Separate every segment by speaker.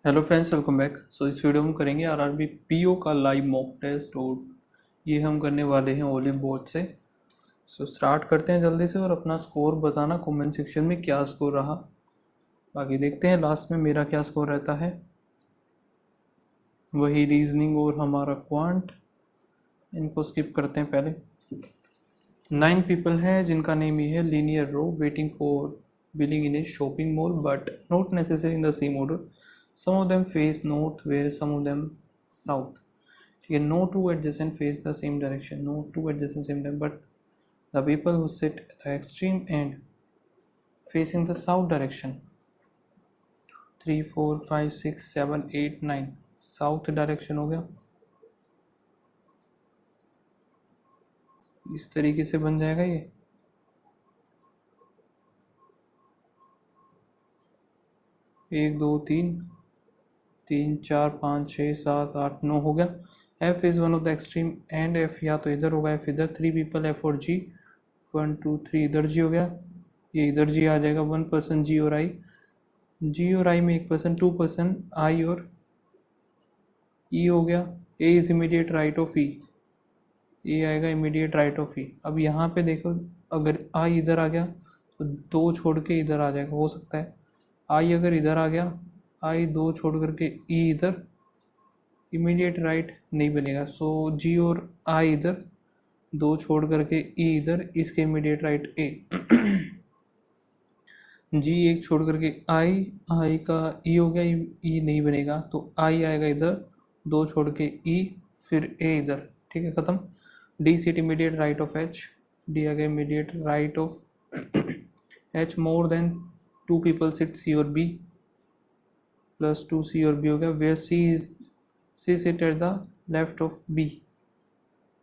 Speaker 1: Hello friends, welcome back. So इस video में हम करेंगे आरआरबी पीओ का लाइव मॉक टेस्ट और ये हम करने वाले हैं ओलिव बोर्ड से। सो स्टार्ट करते हैं जल्दी से और अपना स्कोर बताना कमेंट सेक्शन में क्या स्कोर रहा। बाकी देखते हैं लास्ट में मेरा क्या स्कोर रहता है। वही रीजनिंग और हमारा क्वांट, इनको स्किप करते हैं पहले। 9 पीपल हैं जिनका नेम ये है linear row waiting for billing in a shopping mall but not necessary in the same order. Some of them face north where some of them south. ठीक है, no two adjacent face the same direction, no two adjacent same time, but the people who sit at the extreme end facing the south direction. 3 4 5 6 7 8 9 south direction हो गया। इस तरीके से बन जाएगा ये। एक दो तीन, 3 4 5 6 7 8 9 हो गया। F is one of the extreme and F या तो इधर होगा F इधर। 3 पीपल F और G, 1 2 3 इधर G हो गया, ये इधर G आ जाएगा। 1 पर्सन G और I, G और I में 1 पर्सन, 2 पर्सन I और E हो गया। A is immediate right of E, ये आएगा इमीडिएट राइट ऑफ E। अब यहाँ पे देखो, अगर I इधर आ गया तो 2 छोड़ के इधर आ जाएगा, हो सकता है। I अगर इधर आ गया, I 2 छोड़ करके E इधर, इमीडिएट राइट नहीं बनेगा। सो G और I इधर, 2 छोड़ करके E इधर, इसके इमीडिएट राइट A। G 1 छोड़ करके I का E हो गया, E नहीं बनेगा तो I आएगा इधर, 2 छोड़ के E, फिर A इधर। ठीक है, ख़त्म। D seat immediate right of H, D आ गया immediate right of H। More than 2 people sit C और B, प्लस 2 C और B हो गया। Where C sit at the left of B,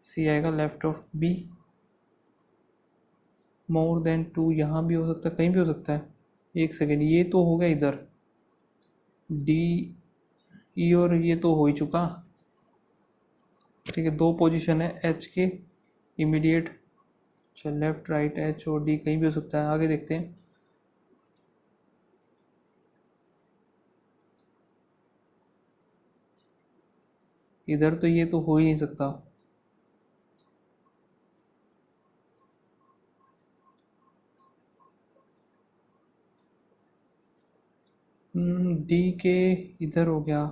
Speaker 1: C आएगा left of B। More than 2 यहाँ भी हो सकता है, कहीं भी हो सकता है। एक सेकेंड, ये तो हो गया इधर D E और ये तो हो ही चुका। ठीक है, 2 पोजीशन है H के इमीडिएट। चल लेफ्ट राइट H और D कहीं भी हो सकता है। आगे देखते हैं। इधर तो ये तो हो ही नहीं सकता। D के इधर हो गया,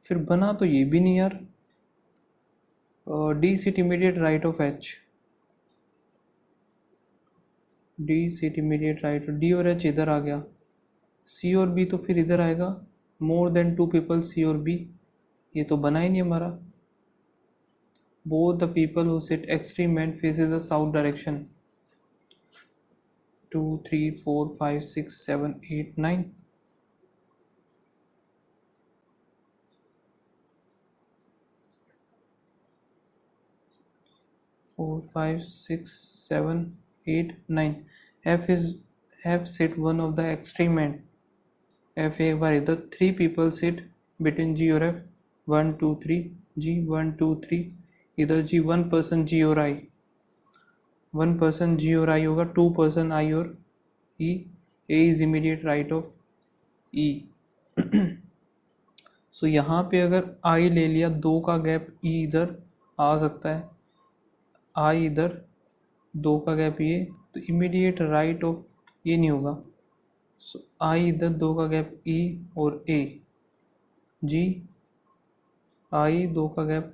Speaker 1: फिर बना तो ये भी नहीं यार। D seat immediate right of H, D seat immediate right, D और H इधर आ गया। C और B तो फिर इधर आएगा। मोर देन 2 पीपल C और B, ये तो बना ही नहीं हमारा। Both the people who sit extreme and faces the south direction. 2 3 4 5 6 7 8 9। 4 5 6 7 8 9। F sit one of the extreme end, F एक बार इधर। 3 people sit between G और F, 1 2 3 G, 1 2 3 इधर G। 1 पर्सन G और I, 1 पर्सन G और I होगा, 2 person I और E। A is immediate right of E। सो यहाँ पे अगर I ले लिया, 2 का गैप E इधर आ सकता है, I इधर, 2 का गैप ये, तो इमीडिएट राइट ऑफ ये नहीं होगा। सो I इधर, 2 का गैप E और A, G I 2 का गैप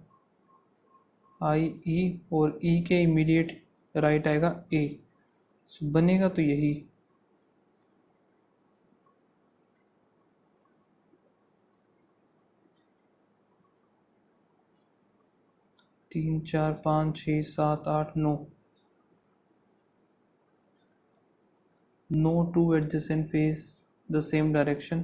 Speaker 1: I E और E के इमीडिएट राइट आएगा A। सो बनेगा तो यही। 3 4 5 6 7 8 9, no two adjacent face the same direction।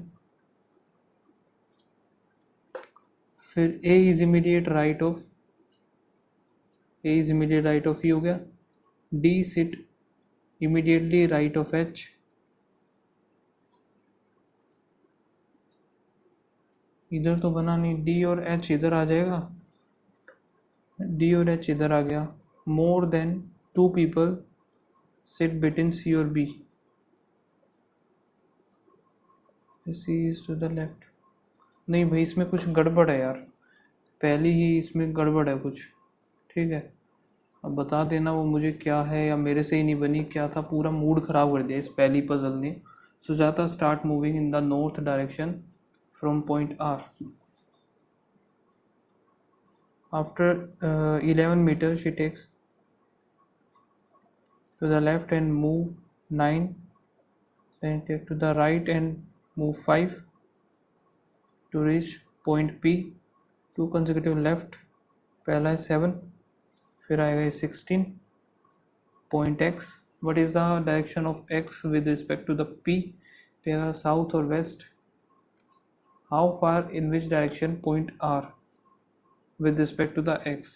Speaker 1: फिर A is immediate right of, A is immediate right of E हो गया। D sit immediately right of H, इधर तो बना नहीं। D और H इधर आ जाएगा, D और H इधर आ गया। More than 2 people sit between C और B, C is to the left. नहीं भाई इसमें कुछ गड़बड़ है यार, पहली ही इसमें गड़बड़ है कुछ। ठीक है, अब बता देना वो मुझे क्या है, या मेरे से ही नहीं बनी क्या था, पूरा मूड ख़राब कर दिया इस पहली पजल ने। Sujata start moving in the north direction from point R. After 11 meters she takes to the left and move 9, then take to the right and move 5 to reach point P। 2 consecutive left, पहला है 7, फिर आएगा ये 16। Point x, what is the direction of x with respect to the P, पे आएगा south और west. How far in which direction point R with respect to the x,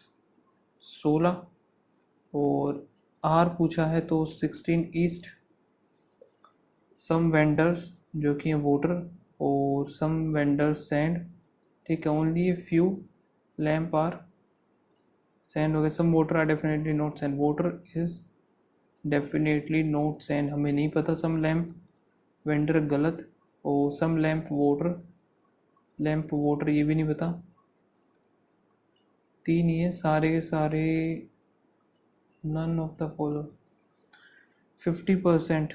Speaker 1: 16। और R पूछा है तो 16 ईस्ट। सम वेंडर्स जो कि हैं वोटर, और सम वेंडर्स सैंड। ठीक है, only a few lamp are sand हो गया। Some voter are definitely not sand, voter is definitely not sand हमें नहीं पता। सम लैम्प वेंडर गलत, और सम लैम्प वोटर ये भी नहीं पता। 3 ये सारे के सारे none of the follow. 50%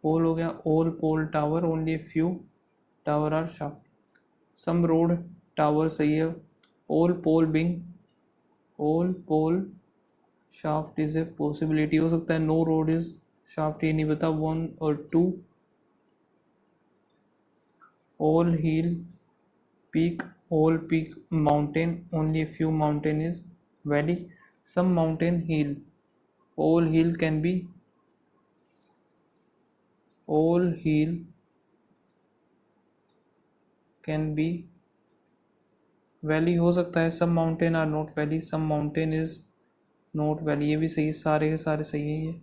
Speaker 1: pole हो गया, all pole tower, only few tower are sharp. Some rod tower सही है। All pole shaft is a possibility, हो सकता है नो रोड इज शाफ्ट, ये नहीं पता। 1 और 2। All peak mountain, only few mountain is valley. Some mountain hill, all hill can be valley, हो सकता है। Some mountain are not valley, some mountain is not valley, ये भी सही है। सारे के सारे सही है ये।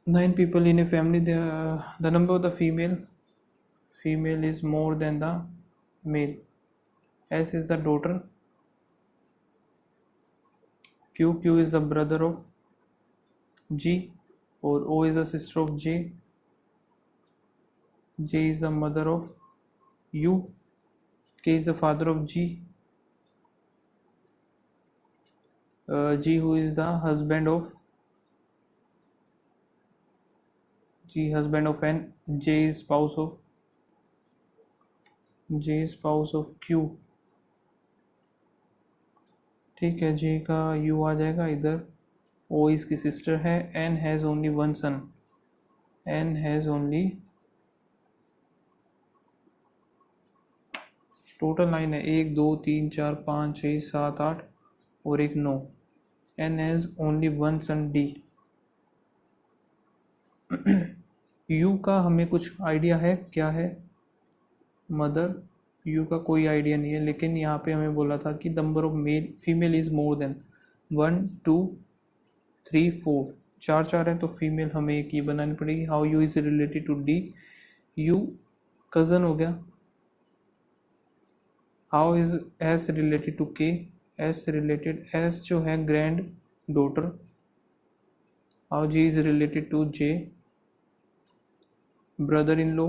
Speaker 1: 9 people in a family, the number of the female is more than the male। S is the daughter, Q is the brother of G, और O is the sister of J is the mother of U, K is the father of G, G who is the husband of N, J is spouse of Q। ठीक है, J का U आ जाएगा इधर। O इसकी sister है। N has only one son, N has only, total 9 है, 1 2 3 4 5 6 7 8 और एक 9। N has only one son D। U का हमें कुछ आइडिया है क्या है, मदर। U का कोई आइडिया नहीं है, लेकिन यहाँ पे हमें बोला था कि number of female is more than 1 2 3 4, 4 है तो फीमेल हमें एक ये बनानी पड़ेगी। How U is related to D, U cousin हो गया। How is S related to K, S related, S जो है granddaughter. How G is related to J, brother in law.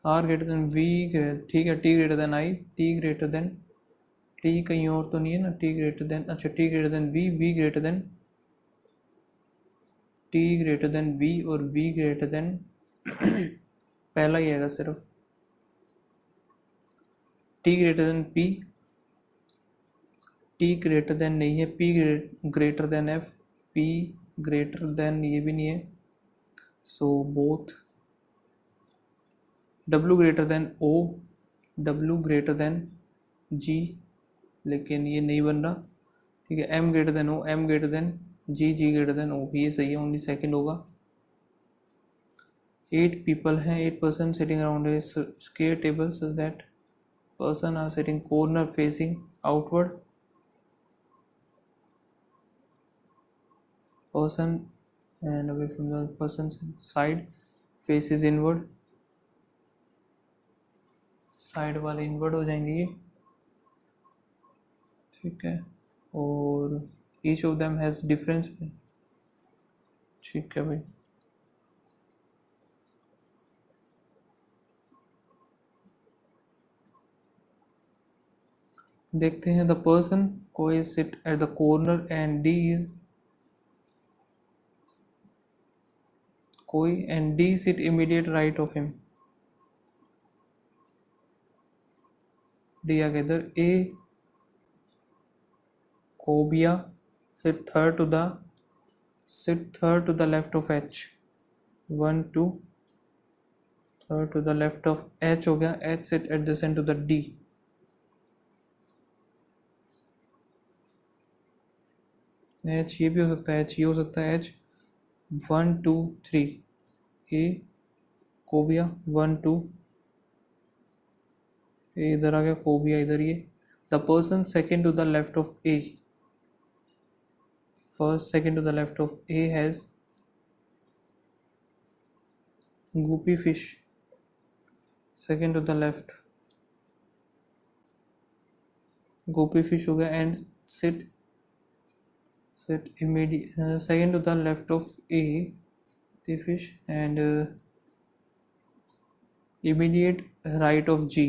Speaker 1: R greater than V, ठीक है। T greater than I, T greater than, T कहीं और तो नहीं है ना, T ग्रेटर देन, अच्छा T greater than V, V greater than, T greater than V और V ग्रेटर देन पहला ही आएगा सिर्फ। T greater then P, T greater then नहीं है, P greater than F, P greater than ये भी नहीं है, so both. W greater than O, W greater than G, लेकिन ये नहीं बन रहा। ठीक है, M greater than O, M greater than G, G greater than O, ये सही है, ओनली सेकंड होगा। 8 people हैं, 8 person sitting around a square table so that person are sitting corner facing outward, person and away from the person's side faces inward, side वाले inward हो जाएंगे ये। ठीक है, और each of them has difference ठीक है भाई। देखते हैं द पर्सन को is sit at the corner and D is कोई and D sit immediate right of him. D आ गया इधर। ए कोबिया sit third to the left of H. 1 2 third to the left of H हो गया। H sit adjacent to the D. H ये भी हो सकता है, एच ये हो सकता है। एच 1 2 3 ए कोबिया 1 2 ए इधर आ गया, कोबिया इधर। ये the person second to the left of A, first second to the left of A has guppy fish. Second to the left guppy fish हो गया and sit immediate second to the left of A the fish and immediate right of G।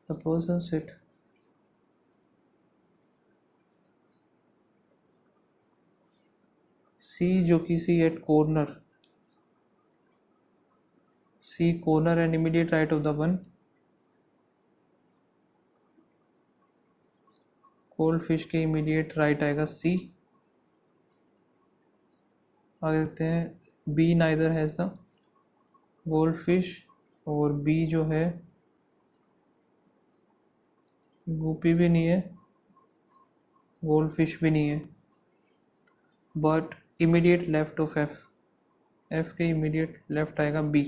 Speaker 1: the person sit C जो कि C at corner, C corner and immediate right of the one gold fish के immediate right आएगा C. आगे देखते हैं B neither has the gold fish, और B जो है गुपी भी नहीं है, गोल्ड फिश भी नहीं है, but immediate left of F, F के इमीडिएट लेफ्ट आएगा B.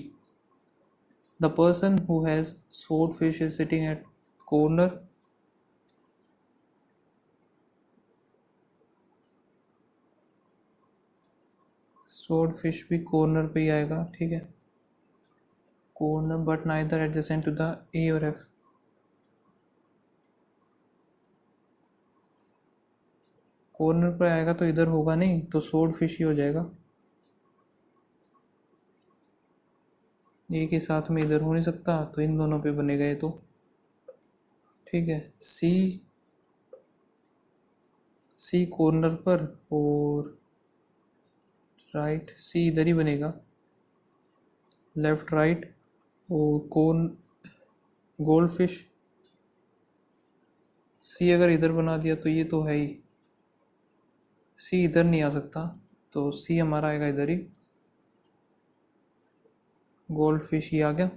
Speaker 1: The person who has sword fish is sitting at corner, sword fish भी कॉर्नर पे ही आएगा, ठीक है, corner but neither adjacent to the A और एफ। कॉर्नर पर आएगा तो इधर होगा नहीं, तो स्वॉर्ड फिश ही हो जाएगा। ए के साथ में इधर हो नहीं सकता, तो इन दोनों पे बनेगा ये तो, ठीक है। सी कॉर्नर पर और राइट, सी इधर ही बनेगा, लेफ्ट राइट, और कौन गोल्ड फिश। सी अगर इधर बना दिया तो ये तो है ही, सी इधर नहीं आ सकता, तो सी हमारा आएगा इधर ही, गोल्ड फिश ही आ गया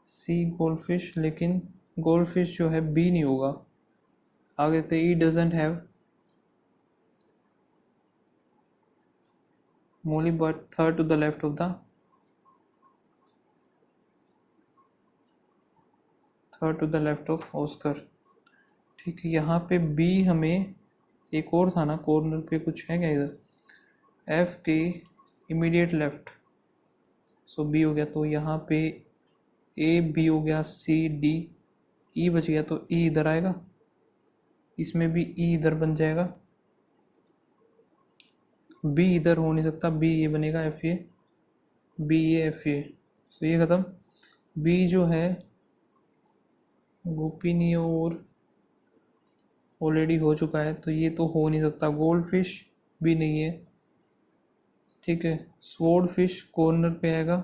Speaker 1: सी गोल्ड फिश। लेकिन गोल्ड फिश जो है बी नहीं होगा। आगे तो E doesn't have Molly but third to the left of the third to the left of Oscar, ठीक है। यहाँ पे बी हमें एक और था ना, कॉर्नर पे कुछ है क्या इधर, एफ के इमीडिएट लेफ्ट, सो बी हो गया। तो यहाँ पे ए बी हो गया, सी डी, ई बच गया, तो ई इधर आएगा, इसमें भी ई इधर बन जाएगा, बी इधर हो नहीं सकता, बी ये बनेगा F A, B A F A, so ये ख़त्म। बी जो है गोपी नहीं और ऑलरेडी हो चुका है, तो ये तो हो नहीं सकता। गोल्ड फिश भी नहीं है, ठीक है। स्वॉर्ड फिश कॉर्नर पे आएगा,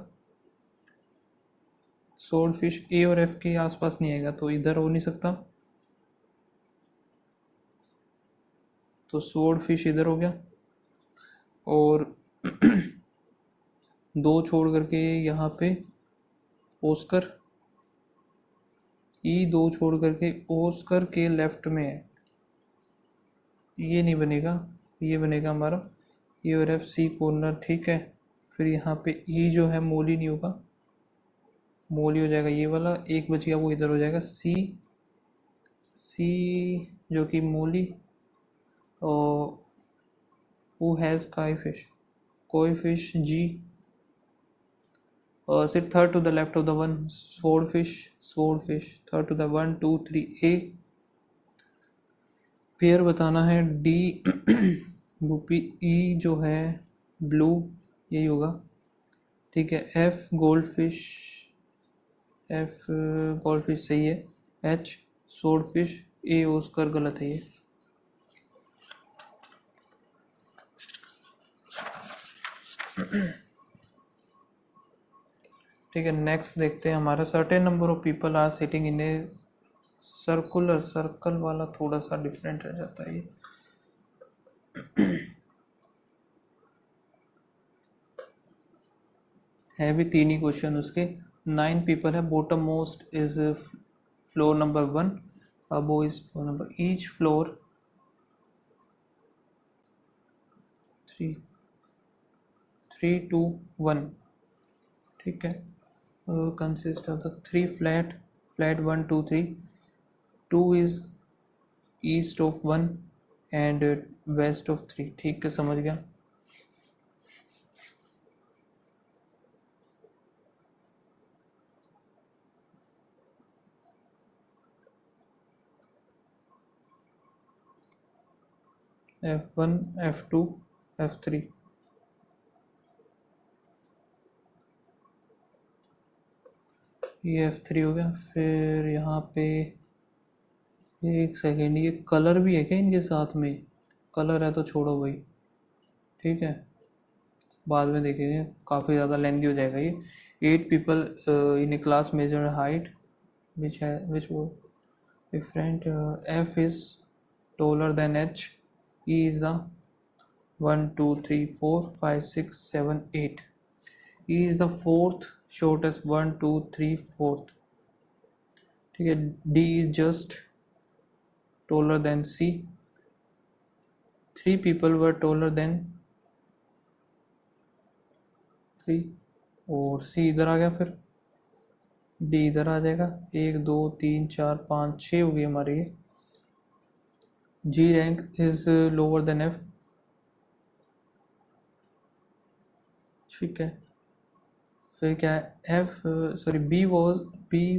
Speaker 1: स्वॉर्ड फिश ए और एफ के आसपास नहीं आएगा, तो इधर हो नहीं सकता, तो स्वॉर्ड फिश इधर हो गया। और दो छोड़ करके यहाँ पे ओस्कर, ई दो छोड़ करके ओस्कर के लेफ्ट में है, ये नहीं बनेगा, ये बनेगा हमारा ए और एफ, सी कॉर्नर, ठीक है। फिर यहाँ पे ई जो है मोली नहीं होगा, मोली हो जाएगा ये वाला, एक बच गया वो इधर हो जाएगा सी, सी जो कि मोली, और who has koi fish, koi fish जी, sit third to the left of the one swordfish, third to the 1 2 3 A, pair बताना है डी गुपी, ई जो है ब्लू, यही होगा, ठीक है। F gold fish, F gold fish सही है। एच सोड फिश, ए ओस्कर गलत है ये। ठीक है, नेक्स्ट देखते हैं हमारा। Certain number of people are sitting in a circular, circle वाला थोड़ा सा डिफरेंट रह जाता है ये। है भी तीन ही क्वेश्चन उसके। 9 पीपल है। Bottom most is floor number 1, above is floor number, each floor 3 3 2 1, ठीक है। Consist of the 3 flat, flat 1 2 3, 2 is east of 1 and west of 3, ठीक है, समझ गया। F1 F2 F3, ये F3 हो गया। फिर यहाँ पे एक सेकेंड, ये कलर भी है क्या इनके साथ में? कलर है तो छोड़ो भाई, ठीक है, बाद में देखेंगे, काफ़ी ज़्यादा लेंदी हो जाएगा ये। 8 people in a class major height which है विच वो different, F is taller than H, E is the 1 2 3 4 5 6 7 8, E is the fourth shortest, 1 2 3 4th, ठीक है। D is just taller than C, 3 people were taller than 3, और C इधर आ गया, फिर D इधर आ जाएगा। 1 2 3 4 5 6 हो गई हमारी ये। G rank is lower than F, ठीक है। फिर क्या है, F sorry B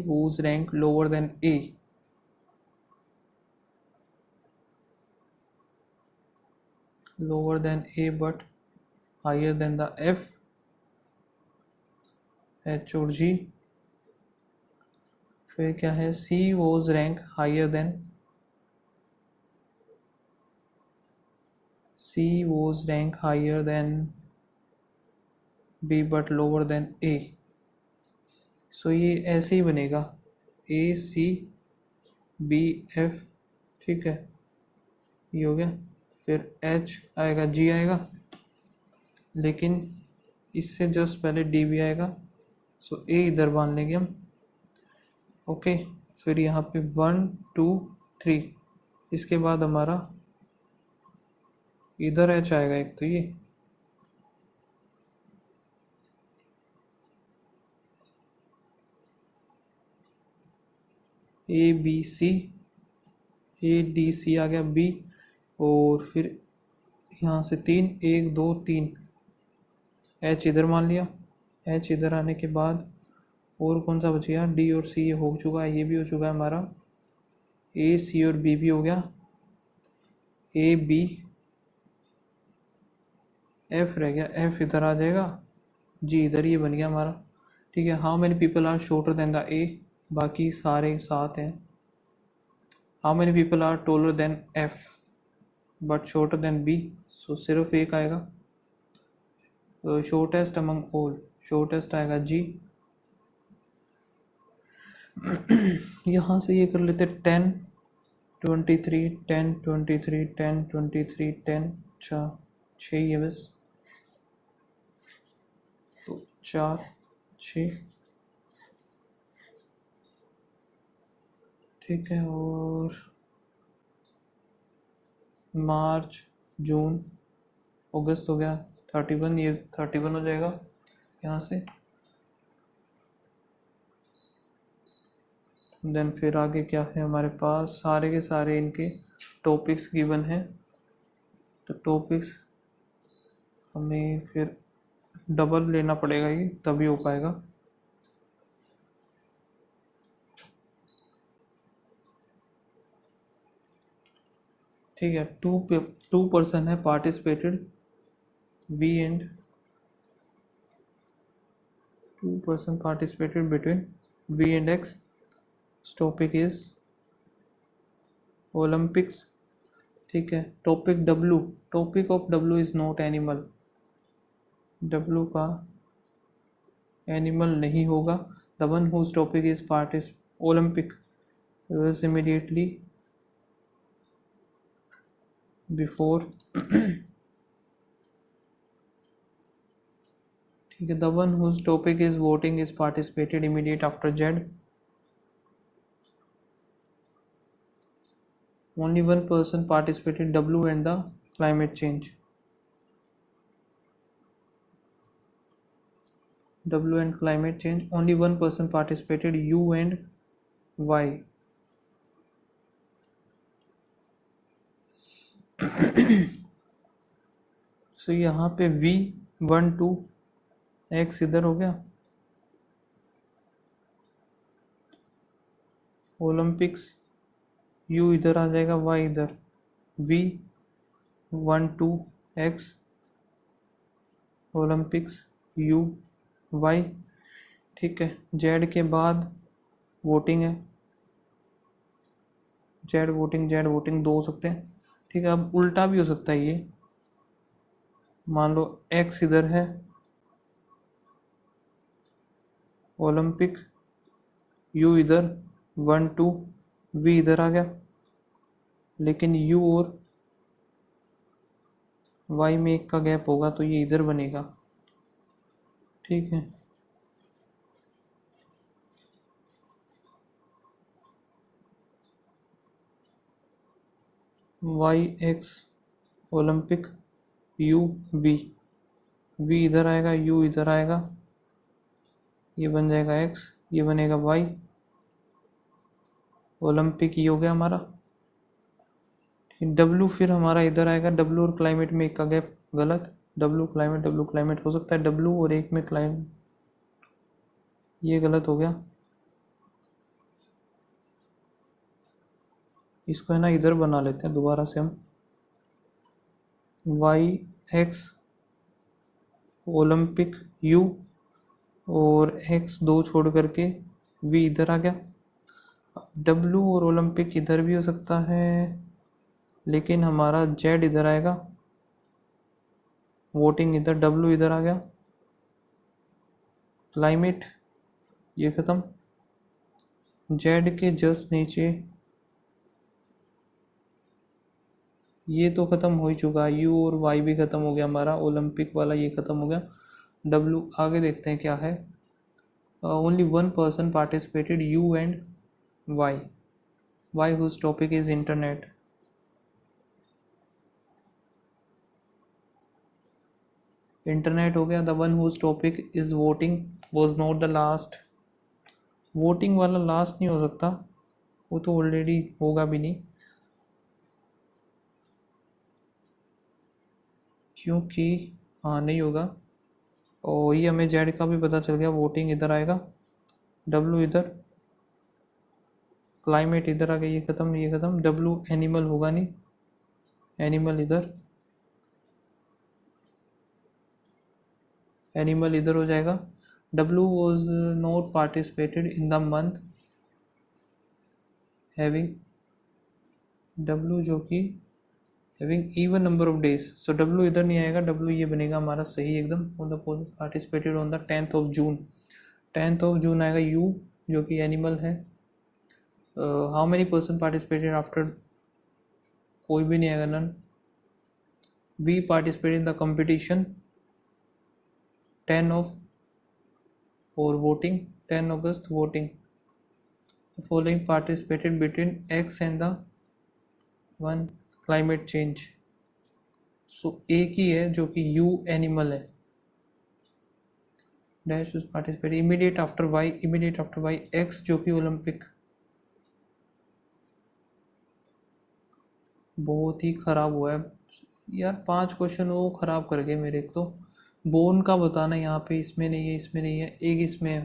Speaker 1: was rank lower than A, lower than A but higher than the F, H और G। फिर क्या है, C was rank higher than, C was rank higher than B but lower than A, सो ये ऐसे ही बनेगा, A C B F, ठीक है, ये हो गया। फिर H आएगा, G आएगा, लेकिन इससे जस्ट पहले D भी आएगा, सो A इधर बांध लेंगे हम, ओके। फिर यहाँ पे 1 2 3, इसके बाद हमारा इधर H आएगा एक, तो ये A B C, A D C आ गया B, और फिर यहाँ से 3 1 2 3, H इधर मान लिया। H इधर आने के बाद और कौन सा बच गया, D और C, ये हो चुका है, ये भी हो चुका है हमारा। A C और B भी हो गया। A B F रह गया, F इधर आ जाएगा, G इधर, ये बन गया हमारा, ठीक है। How many people are shorter than the A, बाकी सारे साथ हैं। How many people are taller than F but shorter than B, so सिर्फ एक आएगा। शॉर्टेस्ट अमंग ऑल, शॉर्टेस्ट आएगा G। यहाँ से ये कर लेते 10 23 10 23 10 23 10, अच्छा 6 ही है बस, तो 4 6, ठीक है। और मार्च जून अगस्त हो गया 31, ये 31 हो जाएगा यहाँ से। देन फिर आगे क्या है हमारे पास, सारे के सारे इनके टॉपिक्स गिवन हैं, तो टॉपिक्स हमें फिर डबल लेना पड़ेगा, ये तभी हो पाएगा। ठीक है, टू पर्सन है participated, V and two person participated between V and X, topic is Olympics. ठीक है, topic W, topic of W is not animal, W का एनिमल नहीं होगा। The one whose topic is parties Olympic was immediately before ठीक है, the one whose topic is voting is participated immediate after Z, only one person participated, W and the climate change, W and climate change, only one person participated, U and Y। सो यहाँ पे V12 X इधर हो गया, Olympics U इधर आ जाएगा, Y इधर, V12 X Olympics U Y। ठीक है, जेड के बाद वोटिंग है, जेड वोटिंग दो हो सकते हैं। ठीक है, अब उल्टा भी हो सकता है ये, मान लो एक्स इधर है, ओलंपिक यू इधर 1 2, वी इधर आ गया, लेकिन यू और वाई में एक का गैप होगा तो ये इधर बनेगा। ठीक है, Y X Olympic U V, V इधर आएगा, यू इधर आएगा, ये बन जाएगा एक्स, ये बनेगा वाई, ओलंपिक ये हो गया हमारा। डब्लू फिर हमारा इधर आएगा, डब्लू और क्लाइमेट में एक का गैप गलत, डब्लू क्लाइमेट हो सकता है, डब्लू और एक में क्लाइमेट, ये गलत हो गया। इसको है ना इधर बना लेते हैं दोबारा से हम, वाई एक्स ओलंपिक यू और एक्स दो छोड़ करके वी इधर आ गया। डब्लू और ओलंपिक इधर भी हो सकता है, लेकिन हमारा जेड इधर आएगा, वोटिंग इधर, डब्लू इधर आ गया, क्लाइमेट ये ख़त्म, जेड के जस्ट नीचे ये तो ख़त्म हो ही चुका, यू और वाई भी ख़त्म हो गया हमारा, ओलंपिक वाला ये ख़त्म हो गया। डब्लू आगे देखते हैं क्या है, only one person participated, U and Y, Y whose topic is internet, internet हो गया। The one whose topic is voting was not the last, voting वाला लास्ट नहीं हो सकता, वो तो ऑलरेडी होगा भी नहीं, क्योंकि हाँ नहीं होगा। और ये हमें जेड का भी पता चल गया, वोटिंग इधर आएगा, डब्लू इधर, क्लाइमेट इधर आ गया, ये ख़त्म, डब्लू एनिमल होगा नहीं, एनिमल इधर, एनिमल इधर हो जाएगा। W was not participated in the month having, W जो कि having even number of days, so W इधर नहीं आएगा, डब्लू ये बनेगा हमारा सही एकदम, on the participated on the 10th of June, 10th of June आएगा, यू जो कि एनिमल है। How many person participated after, कोई भी नहीं आएगा, none. V participate in the competition 10 of और voting 10 August voting, following participated between X and the one climate change, so एक ही है जो कि यू एनिमल है, dash participate immediate after Y X जो कि ओलंपिक। बहुत ही ख़राब हुआ है यार, 5 क्वेश्चन वो ख़राब कर गए मेरे। तो बोन का बताना यहाँ पे, इसमें नहीं है, इसमें नहीं है, एक इसमें है,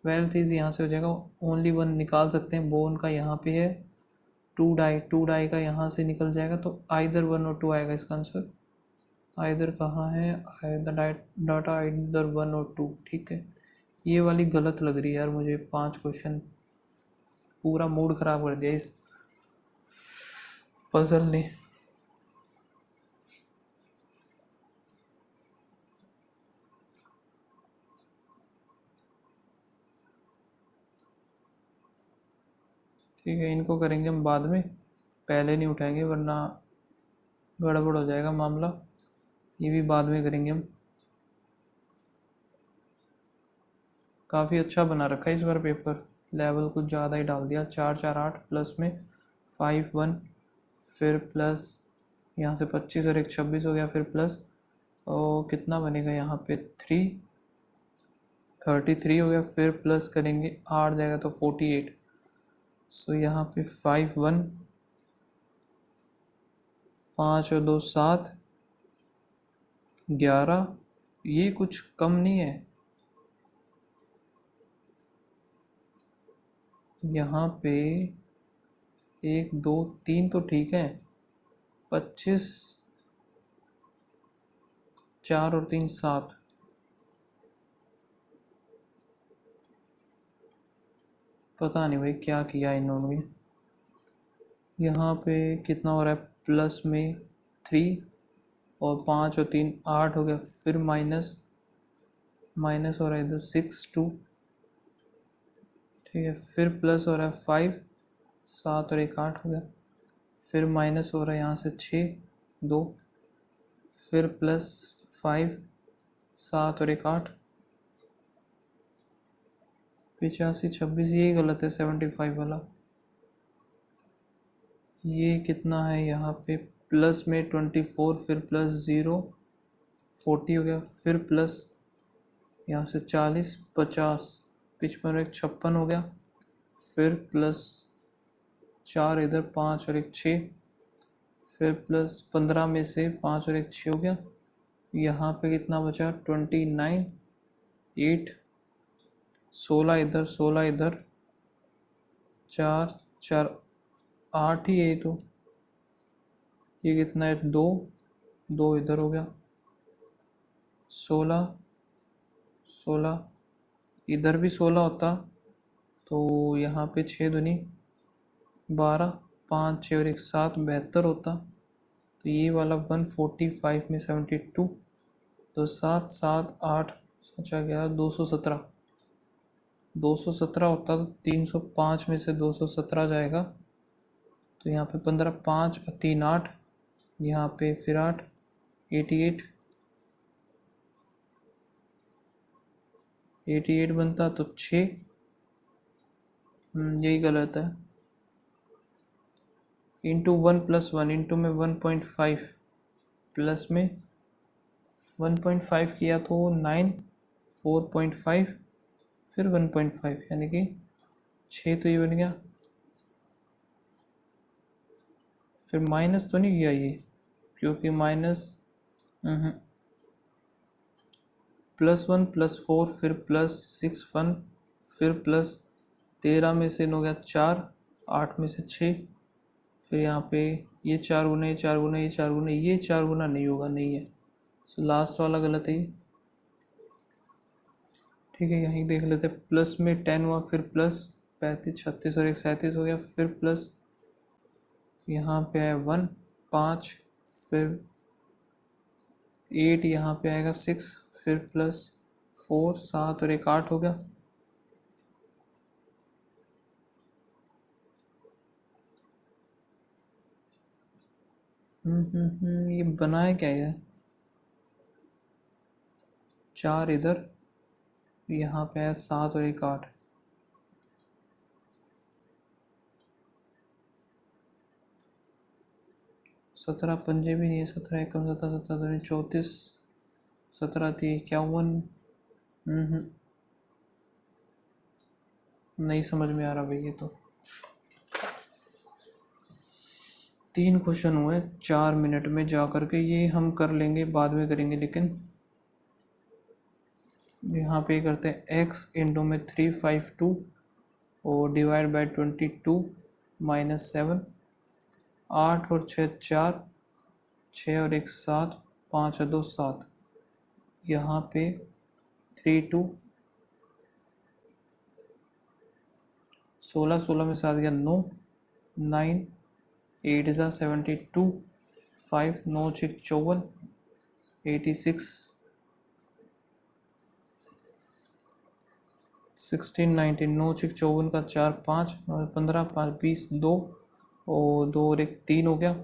Speaker 1: वेल्थ इज़ यहाँ से हो जाएगा, ओनली वन निकाल सकते हैं, बोन का यहाँ पे है टू डाई का यहाँ से निकल जाएगा, तो आइदर 1 और 2 आएगा इसका आंसर। आइदर कहाँ है, डाटा आइदर 1 और 2। ठीक है, ये वाली गलत लग रही है यार मुझे। 5 क्वेश्चन, पूरा मूड खराब कर दिया इस पजल ने। ठीक है, इनको करेंगे हम बाद में, पहले नहीं उठाएंगे वरना गड़बड़ हो जाएगा मामला। ये भी बाद में करेंगे हम। काफ़ी अच्छा बना रखा है इस बार पेपर, लेवल कुछ ज़्यादा ही डाल दिया। 4 4 8 प्लस में 5 1, फिर प्लस यहाँ से 25 और एक 26 हो गया, फिर प्लस और कितना बनेगा यहाँ पे 33 हो गया, फिर प्लस करेंगे 8 जाएगा तो 48। सो यहाँ पे 5 1, 5 और 2 7, 11। ये कुछ कम नहीं है, यहाँ पे 1 2 3 तो ठीक है, 25, 4 और 3 7। पता नहीं भाई क्या किया इन्होंने। यहाँ पे कितना हो रहा है, प्लस में 3 और 5 और 3 8 हो गया, फिर माइनस हो रहा है इधर 6 2। ठीक है, फिर प्लस हो रहा है 5 7 और एक 8 हो गया, फिर माइनस हो रहा है यहाँ से 6 2, फिर प्लस 5 7 और एक 8, 85 26। ये गलत है 75 वाला। ये कितना है यहाँ पे, प्लस में 24, फिर प्लस 0 40 हो गया, फिर प्लस यहाँ से 40 50, 55 एक 56 हो गया, फिर प्लस 4 इधर 5 और एक 6, फिर प्लस 15 में से 5 और एक 6 हो गया। यहाँ पे कितना बचा 29 8, 16 इधर 16 इधर, 4 4 8 ही है तो। ये कितना है 2 2 इधर हो गया, 16 16 इधर भी 16 होता तो यहाँ पे 6 दूनी 12, 5 6 और एक 7 72 होता। तो ये वाला 145 में 72, तो 7 7 8 सोचा गया 217 होता तो 305 में से 217 जाएगा। तो यहाँ पे 15 5 और 3 8, यहाँ पे फिर 8 88 बनता तो 6। यही गलत है। इंटू 1 + 1, इंटू में 1.5 प्लस में 1.5 किया तो 9 4.5 फिर 1.5 यानी कि 6। तो ये बन गया, फिर माइनस तो नहीं किया ये, क्योंकि माइनस +1 +4 फिर +6 1, फिर प्लस 13 में से 9 गया 4, 8 में से 6, फिर यहाँ पे ये 4 गुना ये 4 गुना ये 4 गुना ये 4 गुना नहीं होगा, नहीं है। तो लास्ट वाला गलत है ये। ठीक है, यहीं देख लेते, प्लस में 10 हुआ, फिर प्लस 35 36 और एक 37 हो गया, फिर प्लस यहाँ पे है 1 5, फिर 8 यहाँ पे आएगा 6, फिर प्लस 4 7 और एक 8 हो गया। ये बनाए क्या है, 4 इधर, यहाँ पे है 7 और एक 8। सत्रह पंजे भी नहीं है, 17 एकम 17 17 34, 17 थी 51। नहीं समझ में आ रहा भाई। ये तो 3 क्वेश्चन हुए 4 मिनट में जा करके, ये हम कर लेंगे बाद में करेंगे। लेकिन यहाँ पे करते हैं x इंटू में 352 और डिवाइड बाय 22 -7 8 और 6 4, 6 और 1 7, 5 और 2 7, यहाँ पे 3 2, 16 16 में 7 गया 9, 9 8 is 72, 5 9 6 54, 86, 16 19 9 6 54 का 4 5 और 15 5 20 2 और 2 और 1 3 हो गया।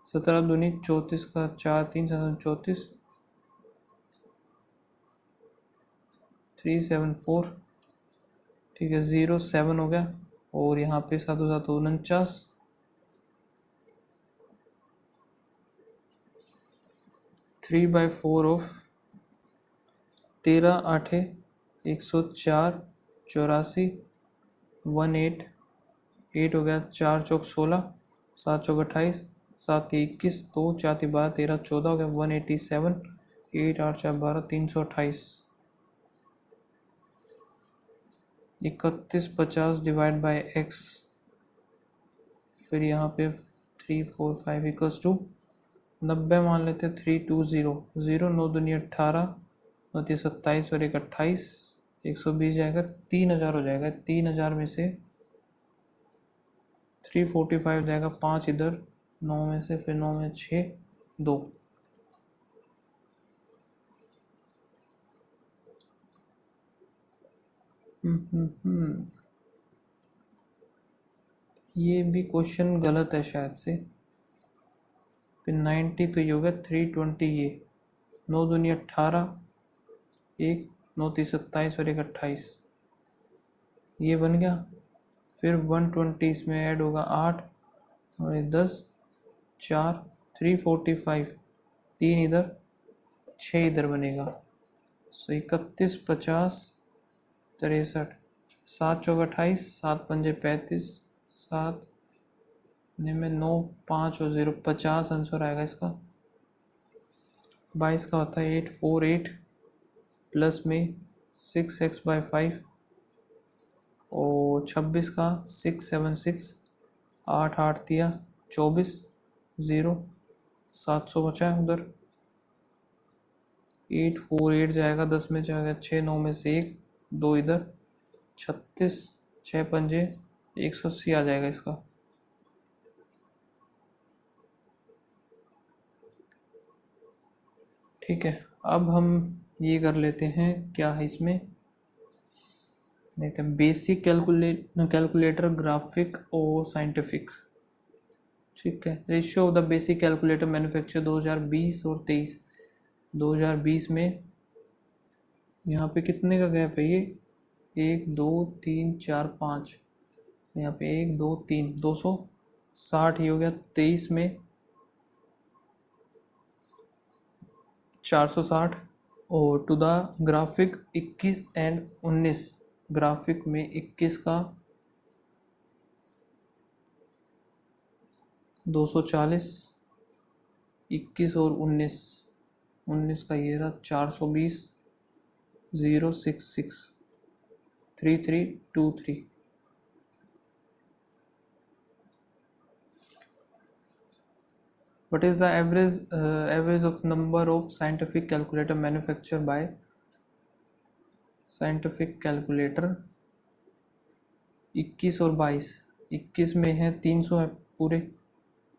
Speaker 1: 17 दूनी 34 का 4 3 34, 3 7 4, ठीक है 0 7 हो गया। और यहाँ पे 7 7 49, 3/4 ऑफ 13 8 104 84, 18 8 हो गया। 4 चौक 16, 7 चौक 28, 7 21, 2 4 12 13 14 हो गया। 187, 8 8 4 12 328, 31 50 डिवाइड बाय एक्स, फिर यहाँ पे 3 4 5 इक्वल्स टू 90 मान लेते हैं। 3 2 0 0 9 दूनी 18, 9 3 27 और 1 28, 120 जाएगा। 3000 हो जाएगा। 3000 में से 345 जाएगा। 5 इधर, 9 में से, फिर 9 में 6 2, ये भी क्वेश्चन गलत है शायद से। फिर 90 तो ये होगा 320, ये 9 दूनी 18, 1 9 3 27 और 1 28, ये बन गया। फिर 120 इसमें ऐड होगा 8 और 10 4 345, 3 इधर 6 इधर बनेगा। सो 31 50 63, 7 चौक 28, 7 पंजे 35, 7 में 9 5 और 0 50 आंसर आएगा इसका। 22 का होता है 848 प्लस में 6x/5 और 26 का 676, 8 8 दिया 24, 0 700 बचा है उधर। 848 जाएगा, 10 में जाएगा 6, 9 में से 1 2 इधर 36, 6 पंजे 180 आ जाएगा इसका। ठीक है, अब हम ये कर लेते हैं, क्या है इसमें देखते हैं। बेसिक कैलकुलेटर ग्राफिक और साइंटिफिक। ठीक है, ratio of the basic calculator manufacture 2020 और 23। 2020 में यहाँ पे कितने का गैप है, ये 1 2 3 4 5, यहाँ पे 1 2 3 260 ही हो गया। 23 में 460 और to the graphic 21 and 19, graphic में 21 का 240, 21 और 19 का ये रहा 420, 066 3323। What is the average of number of scientific calculator manufactured by scientific calculator? 21 और 22, 21 में है 300 है पूरे,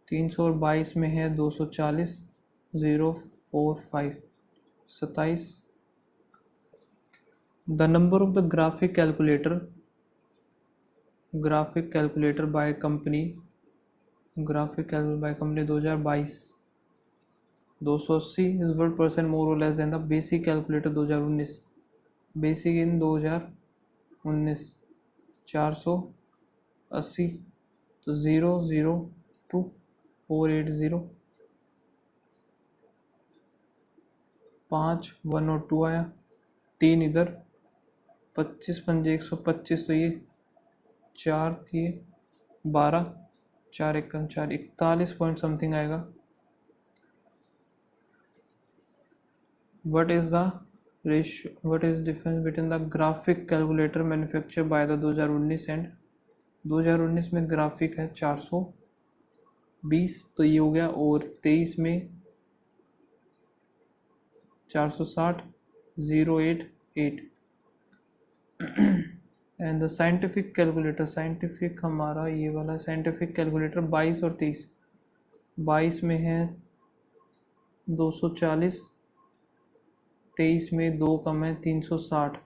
Speaker 1: 300 और 22 में है 240, 045 27। The number of the graphic calculator by company 2022 280 is 1% more or less than the basic calculator 2019, basic in 2019 480, तो 002 480, 5 1 और 2 आया, 3 इधर 25 पंजे 125, तो ये 4 थी 12, 4 1 4 41 पॉइंट समथिंग आएगा। What is the ratio? What is the difference between the graphic calculator manufactured by the 2019 and 2019 में ग्राफिक है 420, तो ये हो गया। और 23 में 460, 088। And the scientific calculator, scientific हमारा ये वाला साइंटिफिक कैलकुलेटर 22 और 23। 22 में है 240, 23 में 2 कम है 360,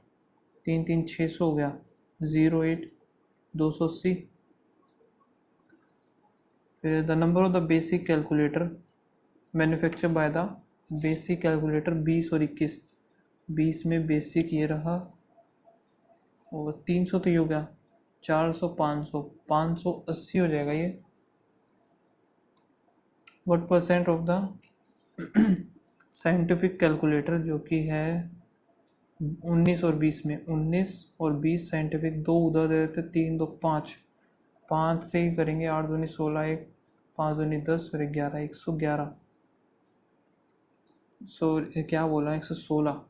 Speaker 1: 3 3 600 हो गया, 08 280। फिर the number of the basic calculator manufacture by the basic calculator 20 और 21। 20 में बेसिक ये रहा, और 300 तो ये हो गया, 400 500 580 हो जाएगा ये। What percent of the scientific calculator, जो कि है 19 और 20 में, 19 और 20 साइंटिफिक, 2 उधर दे देते, 3 2 5, 5 से ही करेंगे, 8 दूनी 16, 1 5 दूनी 10, फिर 11, 111, क्या बोला, 116।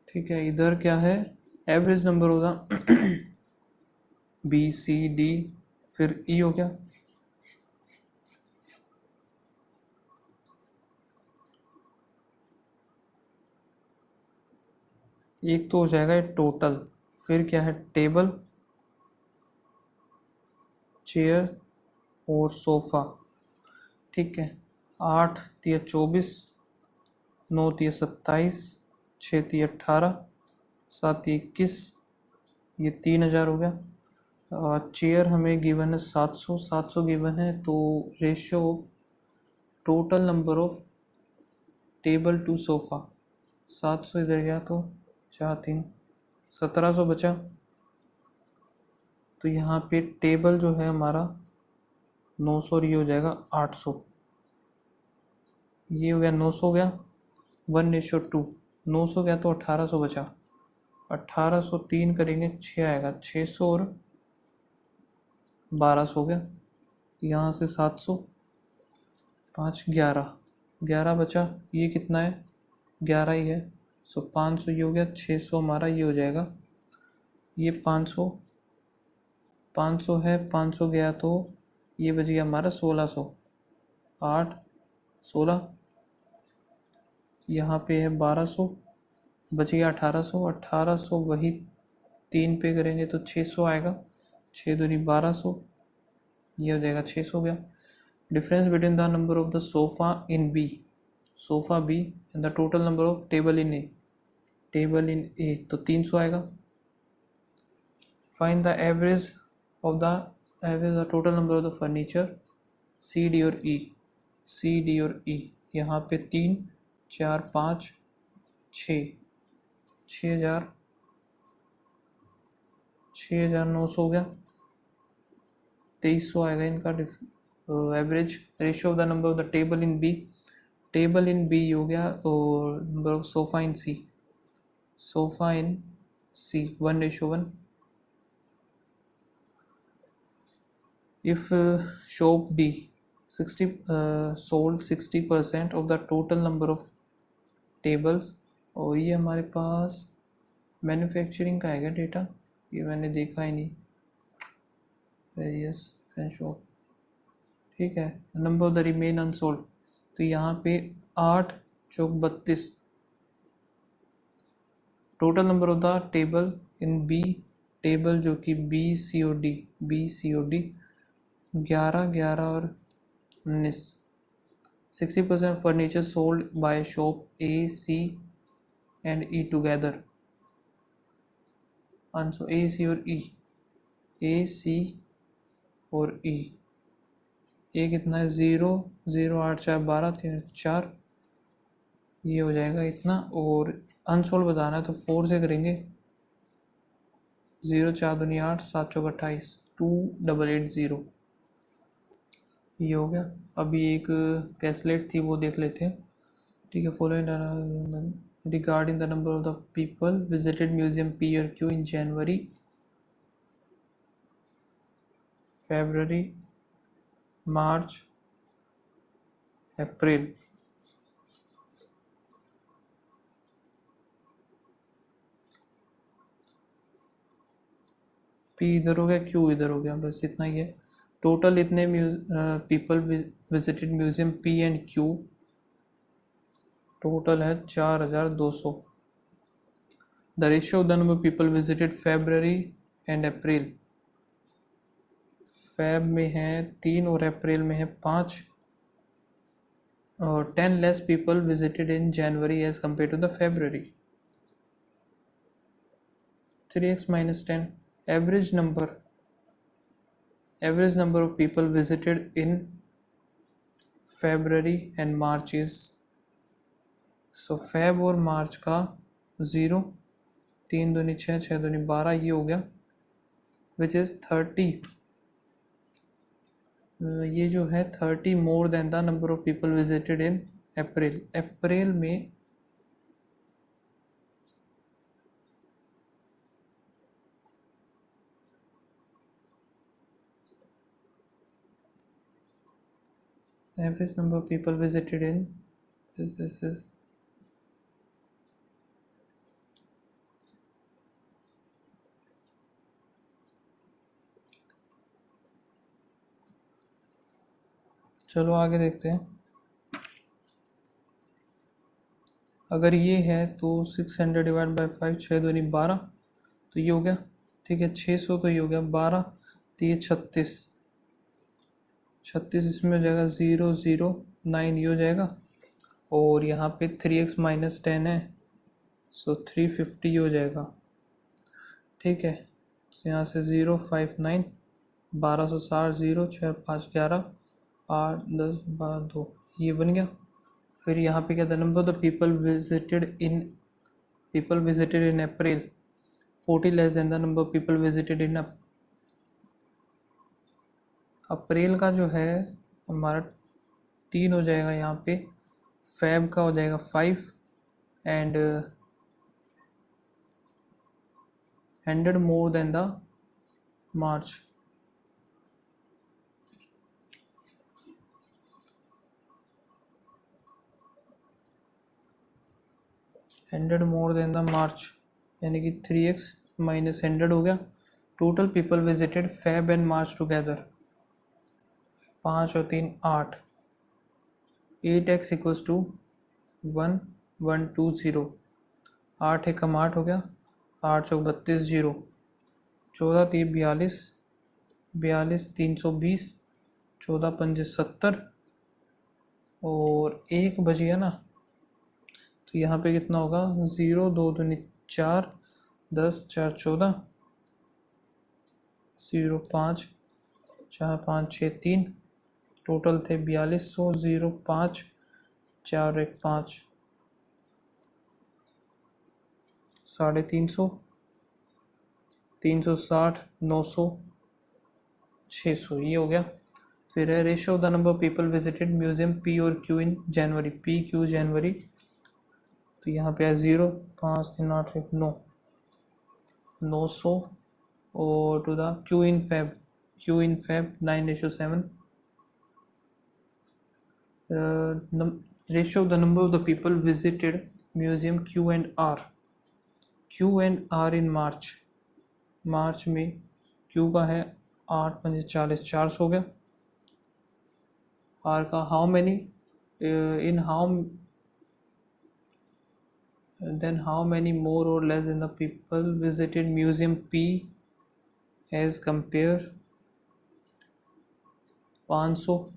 Speaker 1: ठीक है, इधर क्या है, एवरेज नंबर होगा बी सी डी, फिर ई हो गया। एक तो हो जाएगा टोटल, फिर क्या है, टेबल, चेयर और सोफा। ठीक है, 8 तिया 24, 9 तिया 27, 6 तिया 18, 7 तिया 21, ये 3000 हो गया। चेयर हमें गिवन है 700, 700 गिवन है, तो ratio of total number of table to sofa, 700 इधर गया तो 4 3 1700 बचा। तो यहाँ पे टेबल जो है हमारा 900, ये हो जाएगा 800, ये हो गया 900 हो गया, 1:2, 900 गया तो 1800 बचा, 1800 3 करेंगे 6 आएगा, 600 और 1200 हो गया। यहाँ से 700, 5 11, 11 बचा, ये कितना है, 11 ही है, सो 500 ये हो गया, 600 हमारा ये हो जाएगा, ये 500, 500 है, 500 गया तो ये बच गया हमारा 1600, 8 16, यहाँ पे है 1200, बच गया 1800, 1800 वही 3 पे करेंगे तो 600 आएगा, 6 दूनी 1200, ये हो जाएगा 600 गया। Difference between the number of the sofa in B, sofa B and the total number of table in A, table in A, तो 300 आएगा। Find the average of the total number of the furniture C D और E, सी D और ई, यहाँ पे 3 4 5 6, 6000, 6900 हो गया, 2300 आएगा इनका average. Ratio of the number of the table in B, table in B हो गया, और number of sofa in C, sofa in C 1:1। If shop D 60 sold 60% of the total number of tables, और ये हमारे पास manufacturing का है data, ये मैंने देखा ही नहीं, वेरियस शॉप। ठीक है, number of the remain unsold, तो यहाँ पे 8 चौक 32, total number of the table in B, table जो कि B C O D, B C O D 11 11 और 19। 60% furniture sold by shop A C and E together, answer A C और E, ए C और E, ए कितना है 0 0 8 4 12 3 4, ये हो जाएगा इतना। और अनसोल्ड बताना है तो 4 से करेंगे, 0 4 दूनी 8 7 चौक 28, 2880, ये हो गया। अभी एक कैसलेट थी वो देख लेते हैं। ठीक है, following regarding the number of the people visited museum P और क्यू इन जनवरी, फरवरी, मार्च, अप्रैल। पी इधर हो गया, क्यू इधर हो गया, बस इतना ही है। टोटल इतने people visited museum P and Q, total है 4200। The ratio of the number people visited February and April, Feb में है 3 और अप्रैल में है 5। और 10 less people visited in January as compared to the February. 3x minus 10, average number of people visited in February and March is, so Feb और मार्च का 0, 3 दूनी 6, 6 दूनी 12, ये हो गया, विच इज़ 30। ये जो है 30 more than the number of people visited in April. April में average number of people visited in this is चलो आगे देखते हैं। अगर ये है तो 600 डिवाइड बाई 5, 6 दूनी 12, तो ये हो गया, ठीक है। 600 तो ये हो गया 12, तो ये 36 इसमें हो जाएगा, 0 0 9 ये हो जाएगा। और यहाँ पे 3x माइनस 10 है, सो 350 हो जाएगा, ठीक है। तो यहाँ से 0 5 9, 1260, 0 6 5 11, 8 10 12 2, ये बन गया। फिर यहाँ पे क्या था, number the people visited in April 40 less than the number people visited in April का जो है हमारा 3 हो जाएगा यहाँ पे, फेब का हो जाएगा 5 and 100 more than the March. Hundred more than the March, यानी कि 3x माइनस 100 हो गया। Total people visited Feb and March together, 5 और 3 8, 8x इक्वल्स टू 1120। 8 एकम 8 हो गया, 8 चौक 32 0, 14 3 42, 42 320, 14 5 70 और 1 बज गया ना, तो यहाँ पे कितना होगा, 0 2 दूनी 4, 10 4 14, 0 5 4 5 6 3, टोटल थे 4200, 0 5 4 1 5, 350, 360, 900, 600, ये हो गया। फिर है ratio of the number of people visited museum P और क्यू इन जनवरी, पी क्यू जनवरी, तो यहाँ पे है 0 5 3 8 1 9, 900, और to the Q in Feb 9:7। Ratio of the number of the people visited museum Q and R in March में Q का है 8 5 40, 400 हो गया। आर का how many in how many more और less than the people visited museum P as compare 500।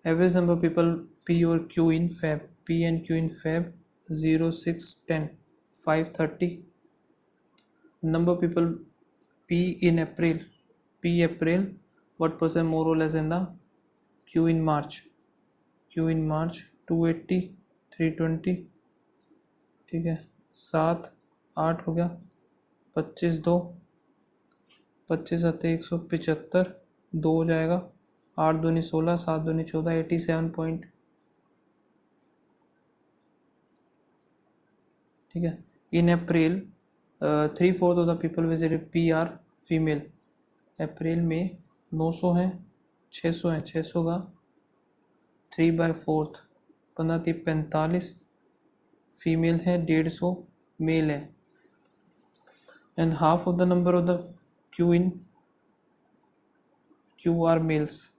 Speaker 1: Average number people P और Q in Feb, P and Q in Feb 0 6 10 5 30। Number people P in April what percent more or less than the Q in March 280 320, ठीक है। 7 8 हो गया, 25 2, 25 7 175, 2 हो जाएगा, 8 दूनी 16, 7 दूनी 14, 87 point, ठीक है। In April 3/4 of the people visited P are female, April में 900 हैं, 600 हैं, 600 का 3/4, 15 3 45, फीमेल है 150, मेल है, and half of the number of the Q are males.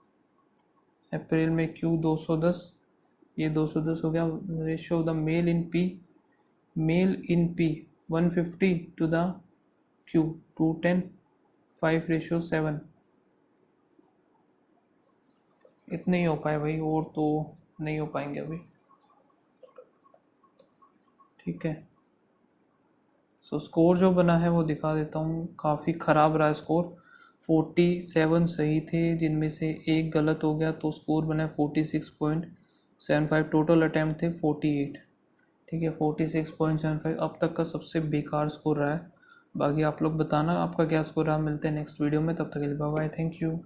Speaker 1: April में क्यू 210, ये 210 हो गया। Ratio of the male in P 150 to the Q 210, 5:7। इतने ही हो पाए भाई, और तो नहीं हो पाएंगे अभी। ठीक है, सो स्कोर जो बना है वो दिखा देता हूँ। काफ़ी ख़राब रहा स्कोर। 47 सही थे, जिनमें से एक गलत हो गया, तो स्कोर बना 46.75। टोटल अटैम्प्ट थे 48। ठीक है, 46.75 अब तक का सबसे बेकार स्कोर रहा है। बाकी आप लोग बताना आपका क्या स्कोर रहा। मिलते हैं नेक्स्ट वीडियो में, तब तक के लिए बाय बाय, थैंक यू।